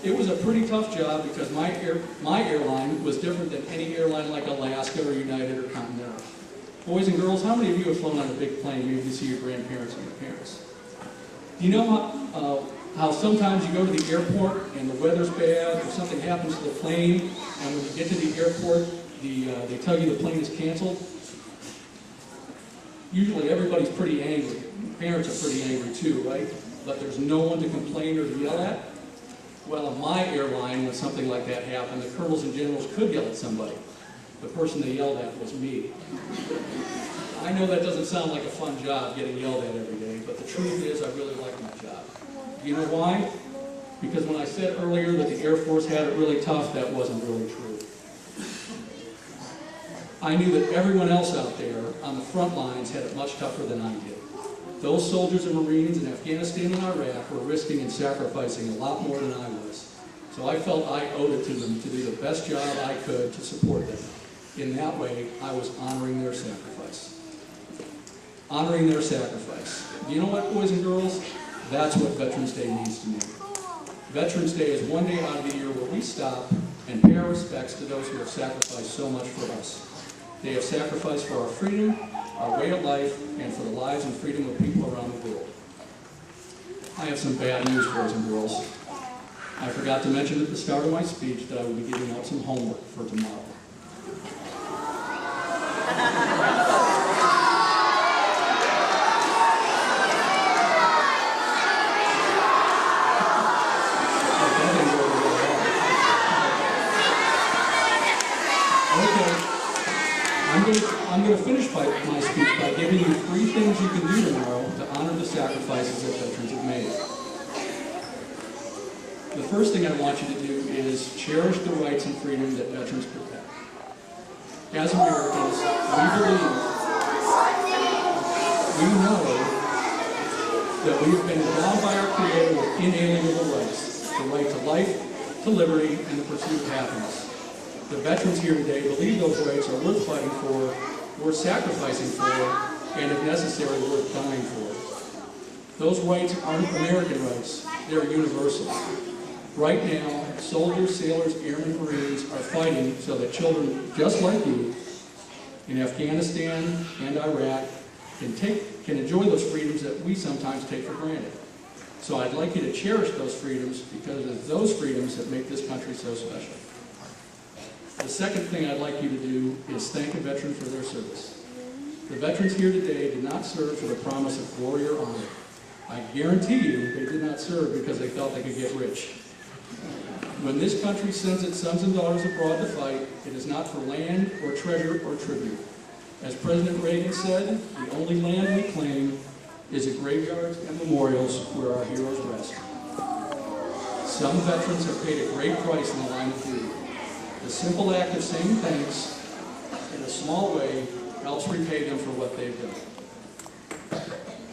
It was a pretty tough job because my airline was different than any airline like Alaska or United or Continental. Boys and girls, how many of you have flown on a big plane maybe to see your grandparents and your parents? Do you know how sometimes you go to the airport and the weather's bad or something happens to the plane, and when you get to the airport, they tell you the plane is canceled? Usually everybody's pretty angry. Parents are pretty angry too, right? But there's no one to complain or to yell at. Well, on my airline, when something like that happened, the colonels and generals could yell at somebody. The person they yelled at was me. I know that doesn't sound like a fun job, getting yelled at every day, but the truth is I really like my job. You know why? Because when I said earlier that the Air Force had it really tough, that wasn't really true. I knew that everyone else out there on the front lines had it much tougher than I did. Those soldiers and Marines in Afghanistan and Iraq were risking and sacrificing a lot more than I was. So I felt I owed it to them to do the best job I could to support them. In that way, I was honoring their sacrifice. Honoring their sacrifice. Do you know what, boys and girls? That's what Veterans Day means to me. Veterans Day is one day out of the year where we stop and pay our respects to those who have sacrificed so much for us. They have sacrificed for our freedom, our way of life, and for the lives and freedom of people around the world. I have some bad news, boys and girls. I forgot to mention at the start of my speech that I will be giving out some homework for tomorrow. I'm going to finish my speech by giving you 3 things you can do tomorrow to honor the sacrifices that veterans have made. The first thing I want you to do is cherish the rights and freedom that veterans protect. As Americans, we know that we have been endowed by our Creator with inalienable rights, the right to life, to liberty, and the pursuit of happiness. The veterans here today believe those rights are worth fighting for, worth sacrificing for, and if necessary, worth dying for. Those rights aren't American rights, they're universal. Right now, soldiers, sailors, airmen, Marines are fighting so that children just like you in Afghanistan and Iraq can enjoy those freedoms that we sometimes take for granted. So I'd like you to cherish those freedoms because it's those freedoms that make this country so special. The second thing I'd like you to do is thank a veteran for their service. The veterans here today did not serve for the promise of glory or honor. I guarantee you they did not serve because they felt they could get rich. When this country sends its sons and daughters abroad to fight, it is not for land or treasure or tribute. As President Reagan said, the only land we claim is the graveyards and memorials where our heroes rest. Some veterans have paid a great price in the line of duty. The simple act of saying thanks in a small way helps repay them for what they've done.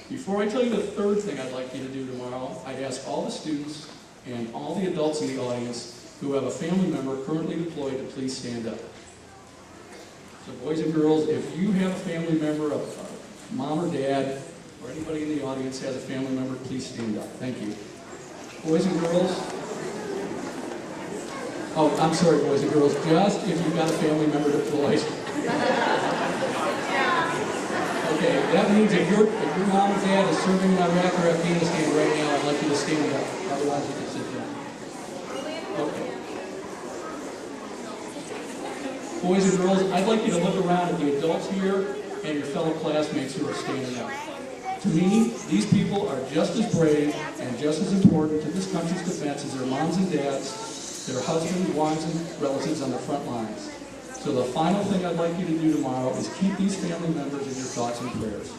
Before I tell you the third thing I'd like you to do tomorrow, I'd ask all the students and all the adults in the audience who have a family member currently deployed to please stand up. So boys and girls, if you have a family member, a mom or dad, or anybody in the audience has a family member, please stand up. Thank you. Boys and girls, oh, I'm sorry, boys and girls, just if you've got a family member deployed. Okay, that means if your mom or dad is serving in Iraq or Afghanistan right now, I'd like you to stand up. Otherwise, you can sit down. Okay. Boys and girls, I'd like you to look around at the adults here and your fellow classmates who are standing up. To me, these people are just as brave and just as important to this country's defense as their moms and dads, their husbands, wives, and relatives on the front lines. So the final thing I'd like you to do tomorrow is keep these family members in your thoughts and prayers.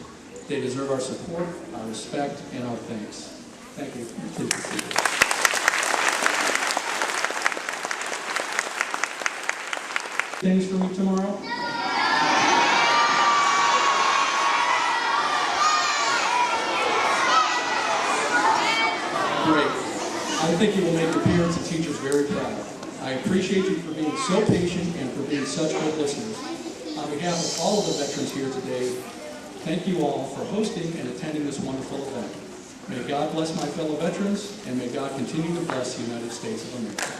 They deserve our support, our respect, and our thanks. Thank you. Please be seated. Things for me tomorrow? Great. I think you will make your parents and teachers very proud. I appreciate you for being so patient and for being such good listeners. On behalf of all of the veterans here today, thank you all for hosting and attending this wonderful event. May God bless my fellow veterans, and may God continue to bless the United States of America.